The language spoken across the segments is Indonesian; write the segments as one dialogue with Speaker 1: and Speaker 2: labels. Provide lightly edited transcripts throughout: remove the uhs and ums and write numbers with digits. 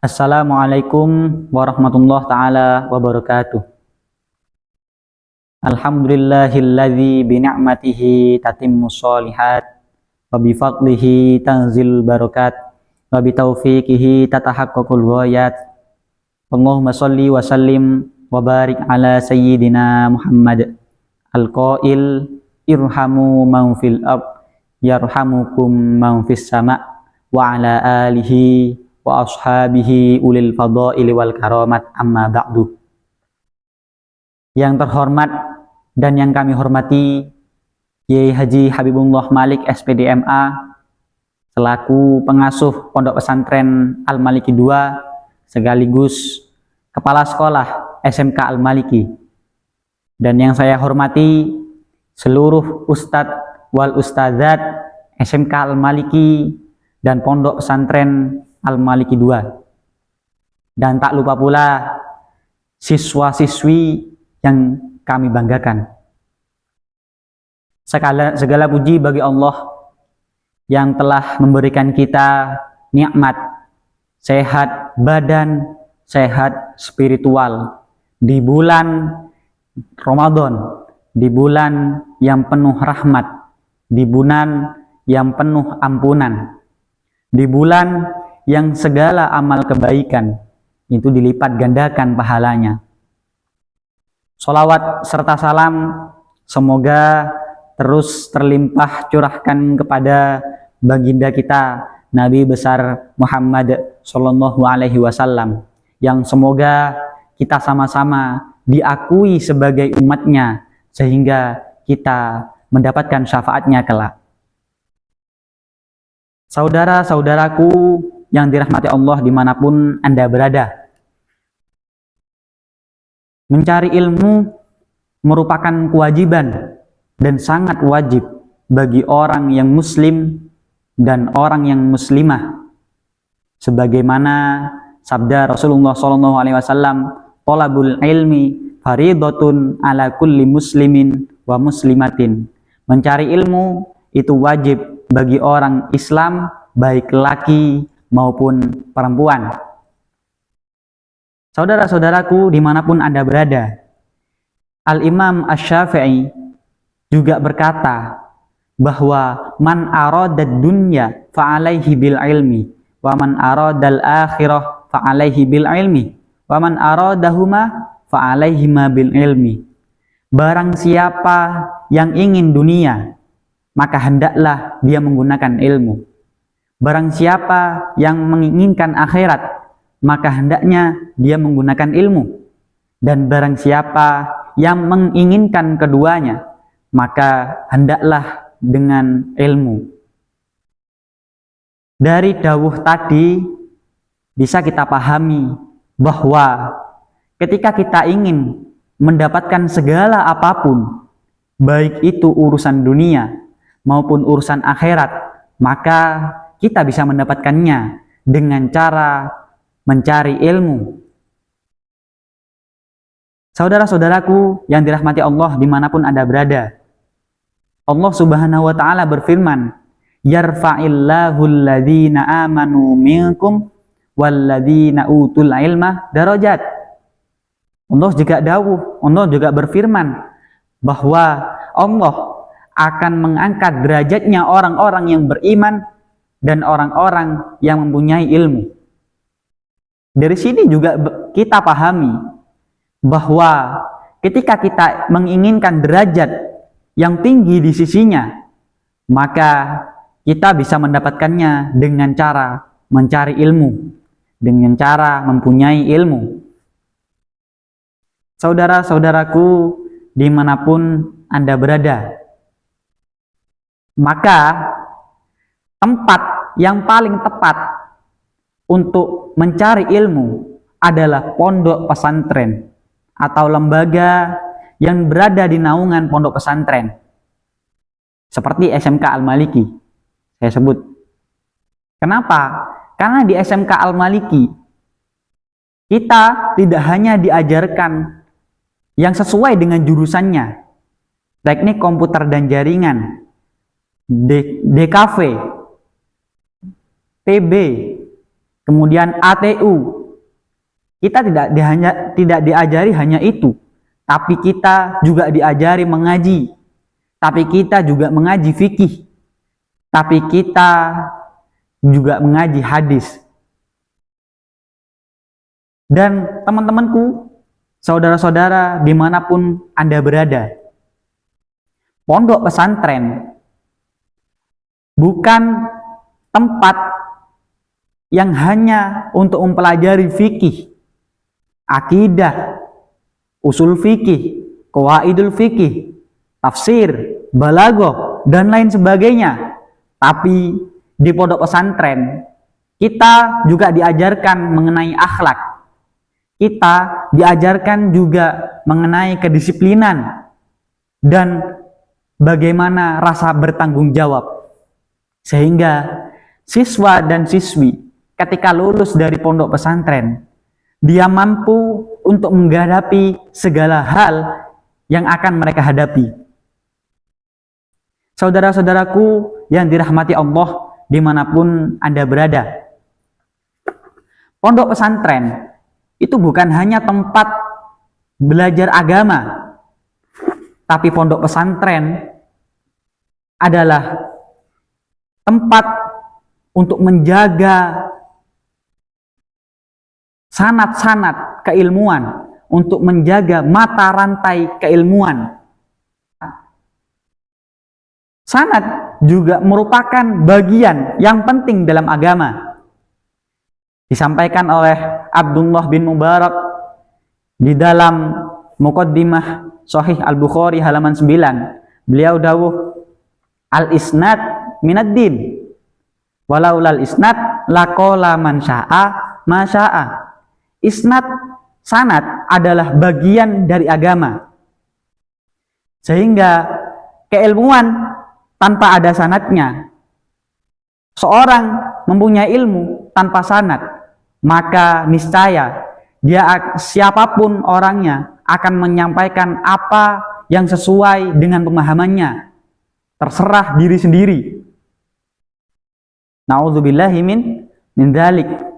Speaker 1: Assalamualaikum warahmatullahi taala wabarakatuh. Alhamdulillahilladzi bi ni'matihi tatimmus shalihat wa bi fadlihi tanzil barakat wa bi taufiqihi tatahaqqaqul ghayat. Allahumma shalli wa sallim wa barik ala sayyidina Muhammad al-qail irhamu man fil ard yarhamukum man fis sama wa ala alihi wa ashabihi ulil fadaili wal karamat amma ba'du. Yang terhormat dan yang kami hormati Kiai Haji Habibullah Malik SPDMA selaku pengasuh Pondok Pesantren Al-Maliki II sekaligus Kepala Sekolah SMK Al-Maliki, dan yang saya hormati seluruh ustadz wal ustadzat SMK Al-Maliki dan Pondok Pesantren Al-Maliki II, dan tak lupa pula siswa-siswi yang kami banggakan. Segala puji bagi Allah yang telah memberikan kita nikmat sehat badan, sehat spiritual di bulan Ramadan, di bulan yang penuh rahmat, di bulan yang penuh ampunan, di bulan yang segala amal kebaikan itu dilipat gandakan pahalanya. Sholawat serta salam semoga terus terlimpah curahkan kepada baginda kita Nabi besar Muhammad Sallallahu Alaihi Wasallam, yang semoga kita sama-sama diakui sebagai umatnya sehingga kita mendapatkan syafaatnya kelak. Saudara-saudaraku yang dirahmati Allah dimanapun Anda berada, mencari ilmu merupakan kewajiban dan sangat wajib bagi orang yang muslim dan orang yang muslimah, sebagaimana sabda Rasulullah SAW, "Thalabul ilmi faridatun ala kulli muslimin wa muslimatin." Mencari ilmu itu wajib bagi orang Islam, baik laki maupun perempuan. Saudara-saudaraku dimanapun Anda berada, Al-Imam Asy-Syafi'i juga berkata bahwa man aradad dunya fa'alaihi bil ilmi wa man aradal akhirah fa'alaihi bil ilmi wa man aradahuma fa'alaihima bil ilmi. Barang siapa yang ingin dunia, maka hendaklah dia menggunakan ilmu. Barang siapa yang menginginkan akhirat, maka hendaknya dia menggunakan ilmu. Dan barang siapa yang menginginkan keduanya, maka hendaklah dengan ilmu. Dari dawuh tadi bisa kita pahami bahwa ketika kita ingin mendapatkan segala apapun, baik itu urusan dunia maupun urusan akhirat, maka kita bisa mendapatkannya dengan cara mencari ilmu. Saudara-saudaraku yang dirahmati Allah dimanapun Anda berada, Allah Subhanahu wa Ta'ala berfirman, "Yarfa'illahu alladhina amanu minkum walladhina utul ilma darajat." Allah juga berfirman bahwa Allah akan mengangkat derajatnya orang-orang yang beriman dan orang-orang yang mempunyai ilmu. Dari sini juga kita pahami bahwa ketika kita menginginkan derajat yang tinggi di sisinya, maka kita bisa mendapatkannya dengan cara mencari ilmu, dengan cara mempunyai ilmu. Saudara-saudaraku dimanapun Anda berada, maka tempat yang paling tepat untuk mencari ilmu adalah pondok pesantren atau lembaga yang berada di naungan pondok pesantren, seperti SMK Al-Maliki saya sebut. Kenapa? Karena di SMK Al-Maliki kita tidak hanya diajarkan yang sesuai dengan jurusannya, teknik komputer dan jaringan, DKV, TB, Kemudian ATU. Kita tidak diajari hanya itu, tapi kita juga diajari mengaji. Tapi kita juga mengaji fikih. Tapi kita juga mengaji hadis. Dan teman-temanku, saudara-saudara dimanapun Anda berada, pondok pesantren bukan tempat yang hanya untuk mempelajari fikih, akidah, usul fikih, qawaidul fikih, tafsir, balaghah, dan lain sebagainya. Tapi di pondok pesantren kita juga diajarkan mengenai akhlak. Kita diajarkan juga mengenai kedisiplinan dan bagaimana rasa bertanggung jawab. Sehingga siswa dan siswi ketika lulus dari pondok pesantren, dia mampu untuk menghadapi segala hal yang akan mereka hadapi. Saudara-saudaraku yang dirahmati Allah dimanapun Anda berada, pondok pesantren itu bukan hanya tempat belajar agama, tapi pondok pesantren adalah tempat untuk menjaga sanad-sanad keilmuan, untuk menjaga mata rantai keilmuan. Sanad juga merupakan bagian yang penting dalam agama. Disampaikan oleh Abdullah bin Mubarak di dalam Muqaddimah Sahih Al-Bukhari halaman 9. Beliau dawuh, al-isnad minad din. Walaulal isnad laqala man syaa ma syaa. Isnad, sanad adalah bagian dari agama. Sehingga keilmuan tanpa ada sanadnya, seorang mempunyai ilmu tanpa sanad, maka niscaya siapapun orangnya akan menyampaikan apa yang sesuai dengan pemahamannya, terserah diri sendiri. Na'udzubillahi min dzalik.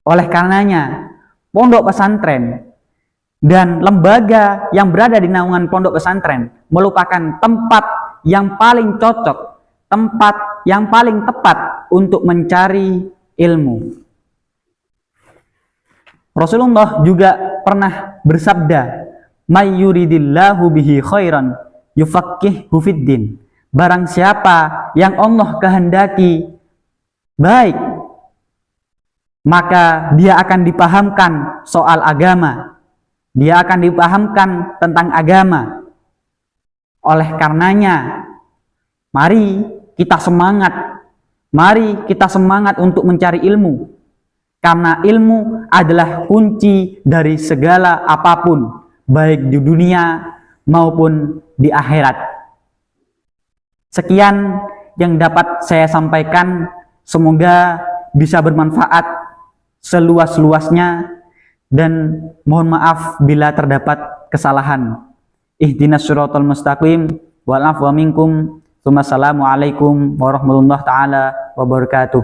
Speaker 1: Oleh karenanya, pondok pesantren dan lembaga yang berada di naungan pondok pesantren merupakan tempat yang paling cocok, tempat yang paling tepat untuk mencari ilmu. Rasulullah juga pernah bersabda, "May yuridillahu bihi khairan yufaqqihhu fiddin." Barang siapa yang Allah kehendaki baik, maka dia akan dipahamkan soal agama. Dia akan dipahamkan tentang agama. Oleh karenanya, mari kita semangat. Mari kita semangat untuk mencari ilmu. Karena ilmu adalah kunci dari segala apapun, baik di dunia maupun di akhirat. Sekian yang dapat saya sampaikan. Semoga bisa bermanfaat seluas-luasnya, dan mohon maaf bila terdapat kesalahan. Ihdinas siratal mustaqim wal afwa minkum. Wassalamualaikum warahmatullahi taala wabarakatuh.